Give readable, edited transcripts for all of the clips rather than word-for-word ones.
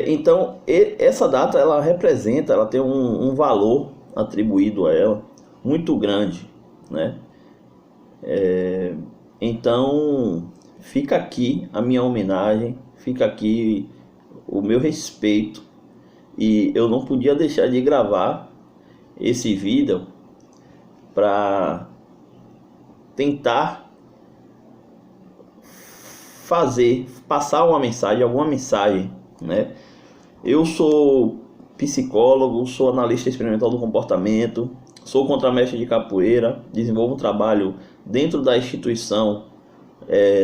Então, essa data ela representa, ela tem um valor atribuído a ela muito grande, né? Então, fica aqui a minha homenagem, fica aqui o meu respeito, e eu não podia deixar de gravar esse vídeo para tentar passar uma mensagem, alguma mensagem, né? Eu sou psicólogo, sou analista experimental do comportamento, sou contramestre de capoeira, desenvolvo um trabalho dentro da instituição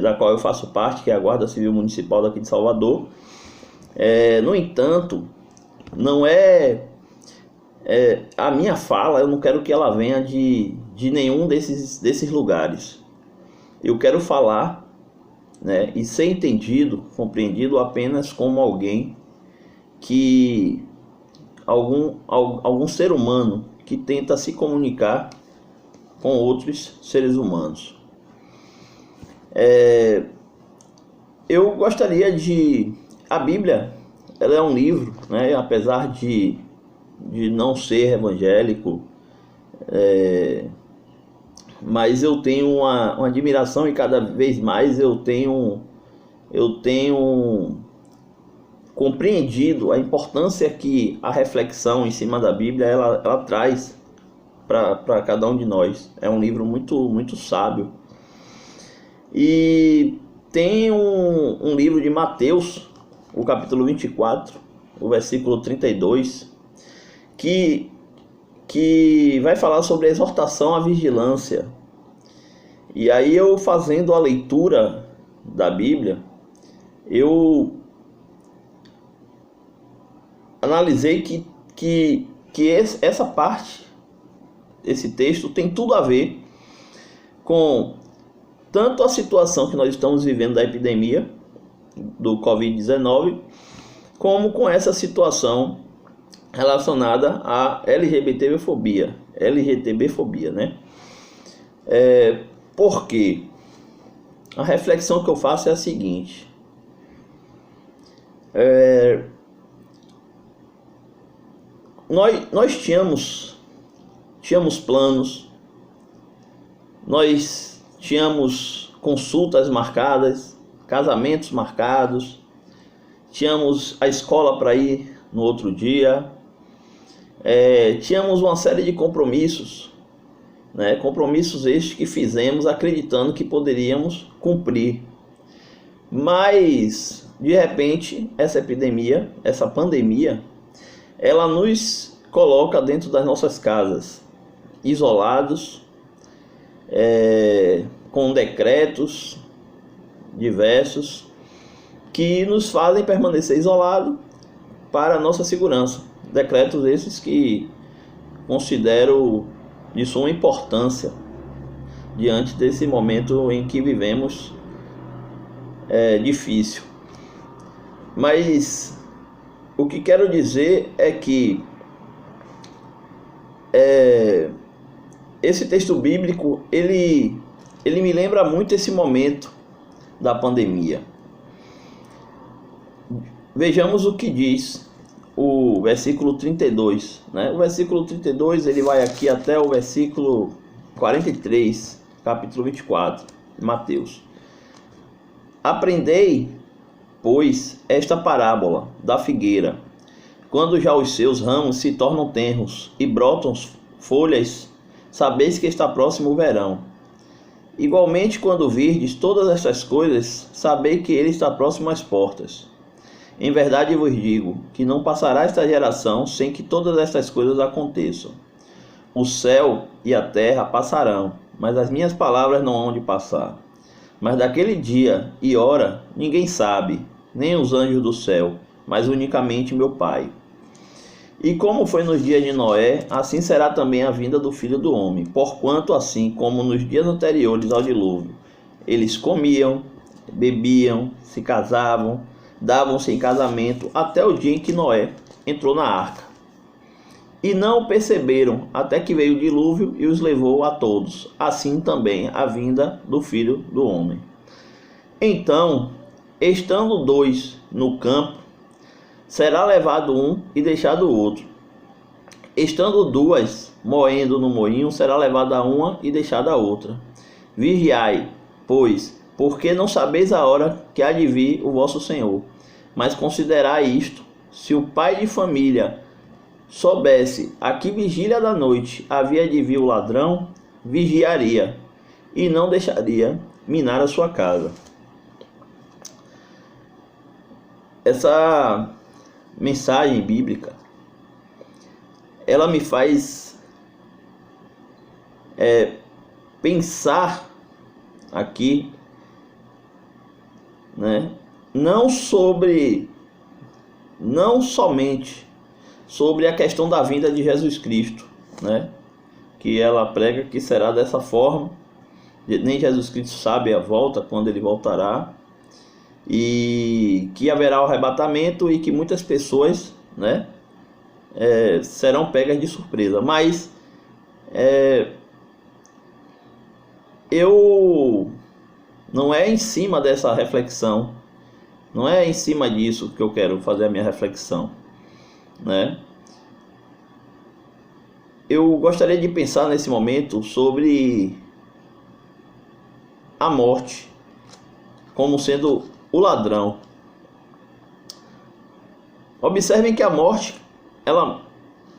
da qual eu faço parte, que é a Guarda Civil Municipal daqui de Salvador. No entanto, não a minha fala, eu não quero que ela venha de nenhum desses lugares. Eu quero falar, né, e ser entendido, compreendido apenas como alguém algum ser humano que tenta se comunicar com outros seres humanos. Eu gostaria a Bíblia, ela é um livro, né, apesar de não ser evangélico, mas eu tenho uma admiração, e cada vez mais eu tenho compreendido a importância que a reflexão em cima da Bíblia ela traz para cada um de nós. É um livro muito, muito sábio. E tem um livro de Mateus, o capítulo 24, o versículo 32, que vai falar sobre a exortação à vigilância. E aí, eu fazendo a leitura da Bíblia, eu analisei que essa parte, esse texto, tem tudo a ver com tanto a situação que nós estamos vivendo da epidemia do Covid-19, como com essa situação relacionada à LGBTfobia, né? Por quê? A reflexão que eu faço é a seguinte: nós tínhamos planos, nós tínhamos consultas marcadas, casamentos marcados, tínhamos a escola para ir no outro dia, tínhamos uma série de compromissos, né? Compromissos estes que fizemos acreditando que poderíamos cumprir. Mas, de repente, essa epidemia, essa pandemia, ela nos coloca dentro das nossas casas, isolados, com decretos diversos que nos fazem permanecer isolados para a nossa segurança. Decretos esses que considero de suma importância diante desse momento em que vivemos difícil. Mas o que quero dizer é que esse texto bíblico ele me lembra muito esse momento da pandemia. Vejamos o que diz o versículo 32, né? O versículo 32 ele vai aqui até o versículo 43, capítulo 24 de Mateus. Aprendei, pois, esta parábola da figueira. Quando já os seus ramos se tornam tenros e brotam folhas, sabeis que está próximo o verão. Igualmente, quando virdes todas estas coisas, sabei que ele está próximo às portas. Em verdade vos digo que não passará esta geração sem que todas estas coisas aconteçam. O céu e a terra passarão, mas as minhas palavras não hão de passar. Mas daquele dia e hora ninguém sabe, nem os anjos do céu, mas unicamente meu Pai. E como foi nos dias de Noé, assim será também a vinda do Filho do Homem. Porquanto, assim como nos dias anteriores ao dilúvio, eles comiam, bebiam, se casavam, davam-se em casamento, até o dia em que Noé entrou na arca. E não o perceberam, até que veio o dilúvio e os levou a todos. Assim também a vinda do Filho do Homem. Então, estando dois no campo, será levado um e deixado o outro. Estando duas moendo no moinho, será levada uma e deixada a outra. Vigiai, pois, porque não sabeis a hora que há de vir o vosso Senhor. Mas considerai isto: se o pai de família soubesse a que vigília da noite havia de vir o ladrão, vigiaria e não deixaria minar a sua casa. Essa mensagem bíblica, ela me faz pensar aqui, né? Não somente sobre a questão da vinda de Jesus Cristo, né? Que ela prega que será dessa forma. Nem Jesus Cristo sabe a volta, quando ele voltará, e que haverá o arrebatamento e que muitas pessoas, né, serão pegas de surpresa. Mas eu não é em cima dessa reflexão, não é em cima disso que eu quero fazer a minha reflexão, né? Eu gostaria de pensar nesse momento sobre a morte como sendo o ladrão. Observem que a morte, ela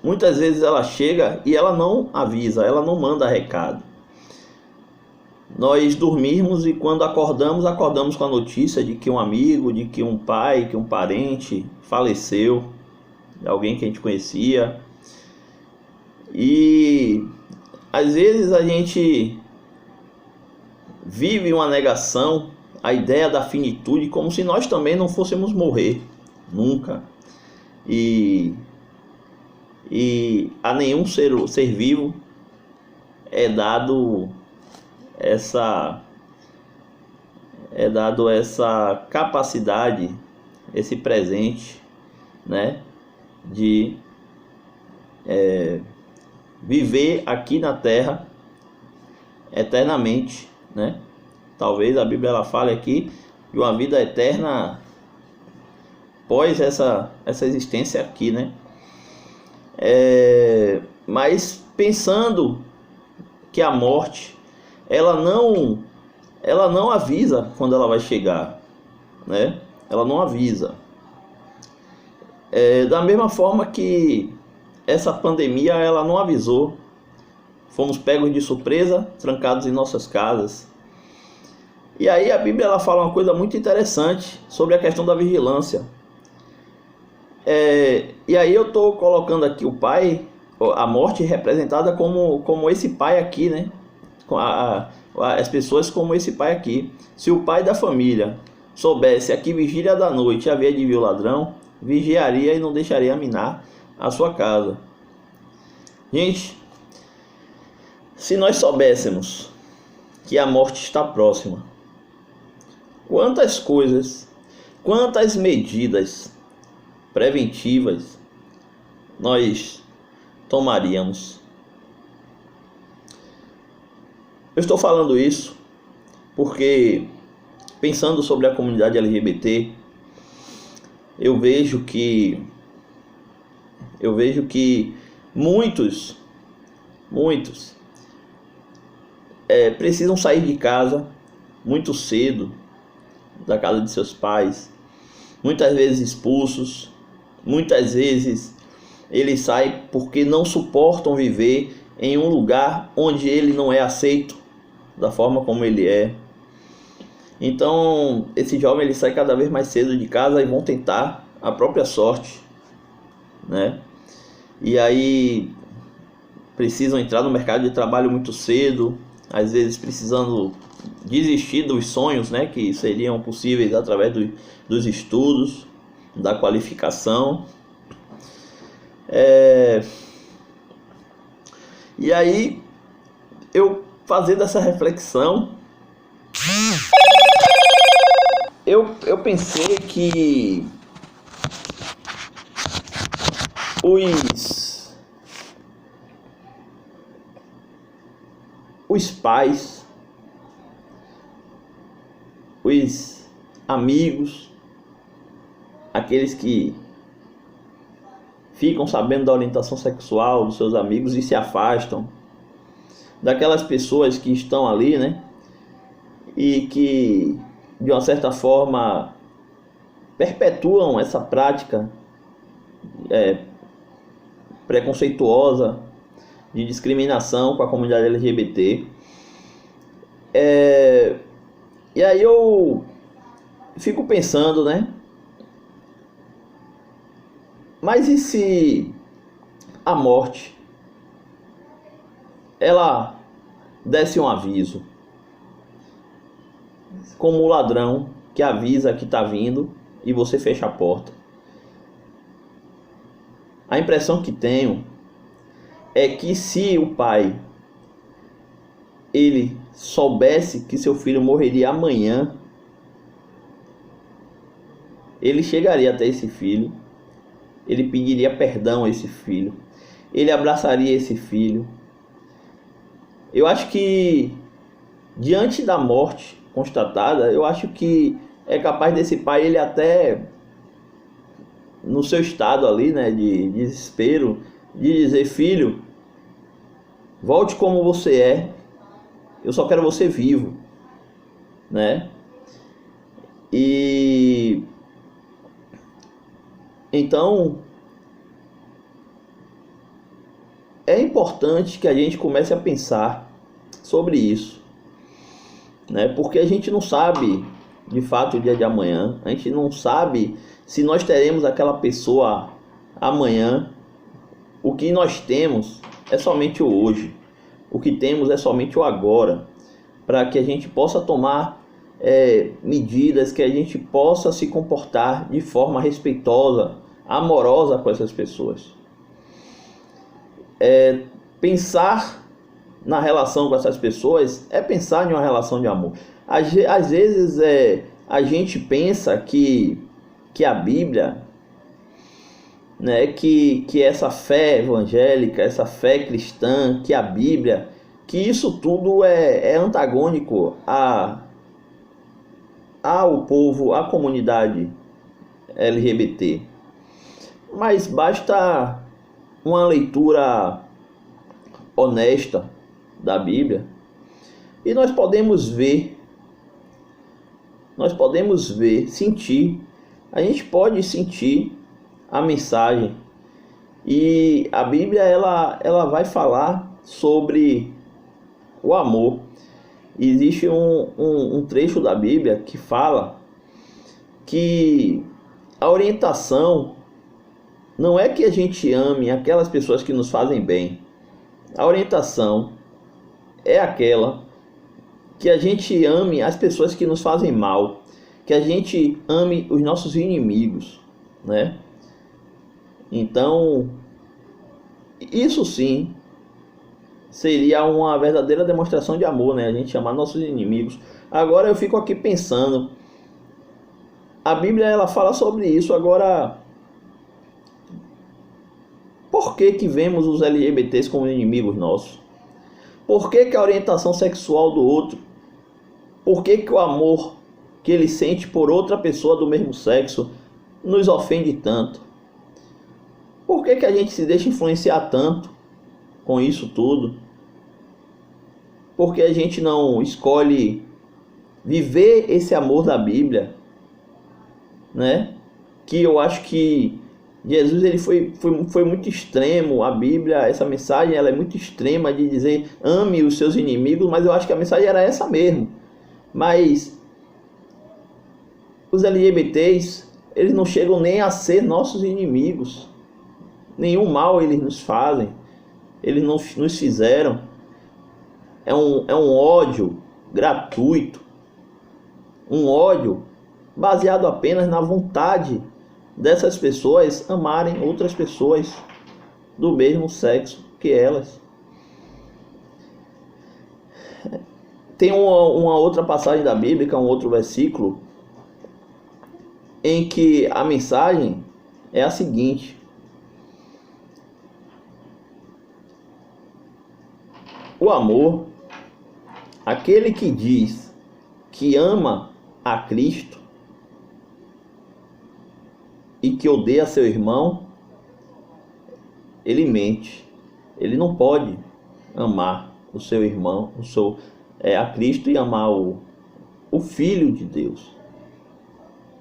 muitas vezes ela chega e ela não avisa, ela não manda recado. Nós dormimos e quando acordamos com a notícia de que um amigo, de que um pai, que um parente faleceu, alguém que a gente conhecia. E às vezes a gente vive uma negação, a ideia da finitude, como se nós também não fôssemos morrer nunca. E a nenhum ser vivo é dado essa capacidade, esse presente, né, de viver aqui na terra eternamente, né? Talvez a Bíblia ela fale aqui de uma vida eterna após essa existência aqui, né? Mas pensando que a morte ela não avisa quando ela vai chegar, né? Ela não avisa. Da mesma forma que essa pandemia ela não avisou, fomos pegos de surpresa, trancados em nossas casas. E aí a Bíblia ela fala uma coisa muito interessante sobre a questão da vigilância. E aí eu estou colocando aqui o pai, a morte representada como esse pai aqui, né? As pessoas como esse pai aqui. Se o pai da família soubesse a que vigília da noite havia de vir o ladrão, vigiaria e não deixaria minar a sua casa. Gente, se nós soubéssemos que a morte está próxima, quantas coisas, quantas medidas preventivas nós tomaríamos? Eu estou falando isso porque, pensando sobre a comunidade LGBT, eu vejo que muitos precisam sair de casa muito cedo, da casa de seus pais, muitas vezes expulsos, muitas vezes eles saem porque não suportam viver em um lugar onde ele não é aceito da forma como ele é. Então esse jovem ele sai cada vez mais cedo de casa e vão tentar a própria sorte, né? E aí precisam entrar no mercado de trabalho muito cedo, às vezes precisando desistir dos sonhos, né, que seriam possíveis através dos estudos, da qualificação. E aí eu fazendo essa reflexão, eu pensei que os pais, os amigos, aqueles que ficam sabendo da orientação sexual dos seus amigos e se afastam. Daquelas pessoas que estão ali, né? E que, de uma certa forma, perpetuam essa prática preconceituosa de discriminação com a comunidade LGBT. E aí eu fico pensando, né? Mas e se a morte ela desse um aviso, como o ladrão que avisa que está vindo e você fecha a porta? A impressão que tenho é que se o pai ele soubesse que seu filho morreria amanhã, ele chegaria até esse filho, ele pediria perdão a esse filho, ele abraçaria esse filho. Eu acho que, diante da morte constatada, eu acho que é capaz desse pai, ele até, no seu estado ali, né, de desespero, de dizer: filho, volte como você é, eu só quero você vivo, né? E então é importante que a gente comece a pensar sobre isso, né? Porque a gente não sabe de fato o dia de amanhã, a gente não sabe se nós teremos aquela pessoa amanhã. O que nós temos é somente o hoje, o que temos é somente o agora, para que a gente possa tomar medidas, que a gente possa se comportar de forma respeitosa, amorosa com essas pessoas. Pensar na relação com essas pessoas é pensar em uma relação de amor. Às vezes a gente pensa que a Bíblia, né, que essa fé evangélica, essa fé cristã, que a Bíblia, que isso tudo é antagônico ao povo, à comunidade LGBT. Mas basta uma leitura honesta da Bíblia e nós podemos ver, sentir, a gente pode sentir a mensagem. E a Bíblia ela vai falar sobre o amor. Existe um trecho da Bíblia que fala que a orientação não é que a gente ame aquelas pessoas que nos fazem bem. A orientação é aquela que a gente ame as pessoas que nos fazem mal, que a gente ame os nossos inimigos, né? Então, isso sim seria uma verdadeira demonstração de amor, né? A gente amar nossos inimigos. Agora eu fico aqui pensando, a Bíblia ela fala sobre isso. Agora, por que vemos os LGBTs como inimigos nossos? Por que a orientação sexual do outro? Por que o amor que ele sente por outra pessoa do mesmo sexo nos ofende tanto? Por que a gente se deixa influenciar tanto com isso tudo? Porque a gente não escolhe viver esse amor da Bíblia, né? Que eu acho que Jesus ele foi muito extremo. A Bíblia, essa mensagem, ela é muito extrema de dizer ame os seus inimigos, mas eu acho que a mensagem era essa mesmo. Mas os LGBTs, eles não chegam nem a ser nossos inimigos. Nenhum mal eles nos fazem, eles não nos fizeram. É um ódio gratuito, um ódio baseado apenas na vontade dessas pessoas amarem outras pessoas do mesmo sexo que elas. Tem uma outra passagem da Bíblia, um outro versículo, em que a mensagem é a seguinte: o amor, aquele que diz que ama a Cristo e que odeia seu irmão, ele mente. Ele não pode amar o seu irmão, a Cristo, e amar o Filho de Deus,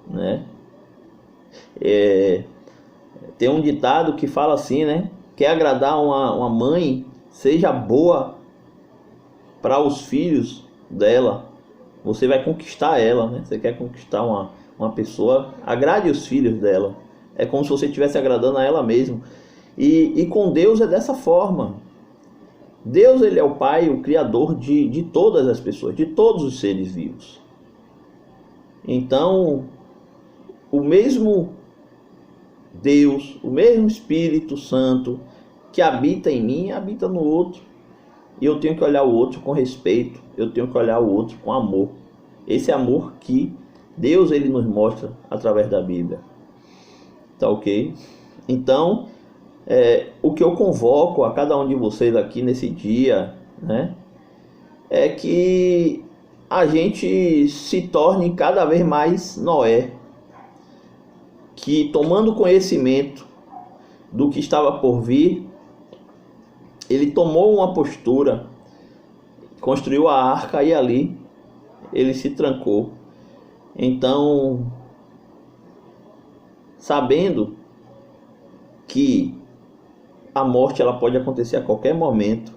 né? Tem um ditado que fala assim, né? Quer agradar uma mãe, seja boa para os filhos dela, você vai conquistar ela, né? Você quer conquistar uma pessoa, agrade os filhos dela. É como se você estivesse agradando a ela mesmo. E com Deus é dessa forma. Deus, ele é o Pai, o Criador de todas as pessoas, de todos os seres vivos. Então, o mesmo Deus, o mesmo Espírito Santo que habita em mim, habita no outro. E eu tenho que olhar o outro com respeito, eu tenho que olhar o outro com amor. Esse amor que Deus, ele nos mostra através da Bíblia. Tá ok? Então, o que eu convoco a cada um de vocês aqui nesse dia, né, é que a gente se torne cada vez mais Noé, que, tomando conhecimento do que estava por vir, ele tomou uma postura, construiu a arca e ali ele se trancou. Então, sabendo que a morte ela pode acontecer a qualquer momento,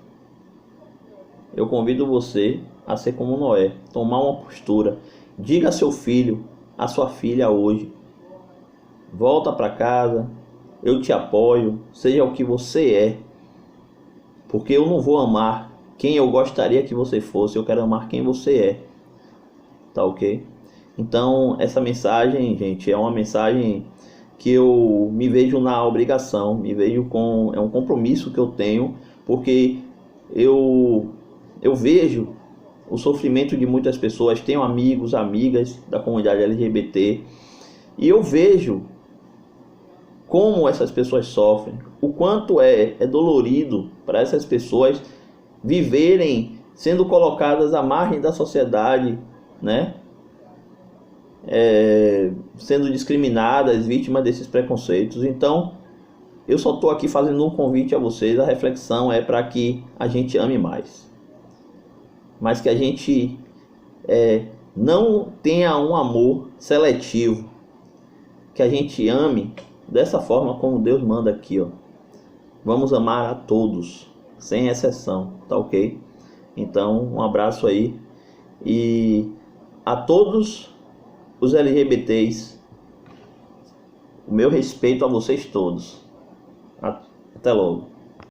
eu convido você a ser como Noé, tomar uma postura. Diga a seu filho, a sua filha hoje: volta para casa, eu te apoio, seja o que você é, porque eu não vou amar quem eu gostaria que você fosse, eu quero amar quem você é. Tá ok? Então, essa mensagem, gente, é uma mensagem que eu me vejo na obrigação, me vejo é um compromisso que eu tenho, porque eu vejo o sofrimento de muitas pessoas, tenho amigos, amigas da comunidade LGBT, e eu vejo como essas pessoas sofrem, o quanto é dolorido para essas pessoas viverem sendo colocadas à margem da sociedade, né? Sendo discriminadas, vítimas desses preconceitos. Então, eu só estou aqui fazendo um convite a vocês. A reflexão é para que a gente ame mais, mas que a gente não tenha um amor seletivo, que a gente ame dessa forma como Deus manda aqui, ó. Vamos amar a todos, sem exceção, tá ok? Então, um abraço aí, e a todos os LGBTs, o meu respeito a vocês todos. Até logo.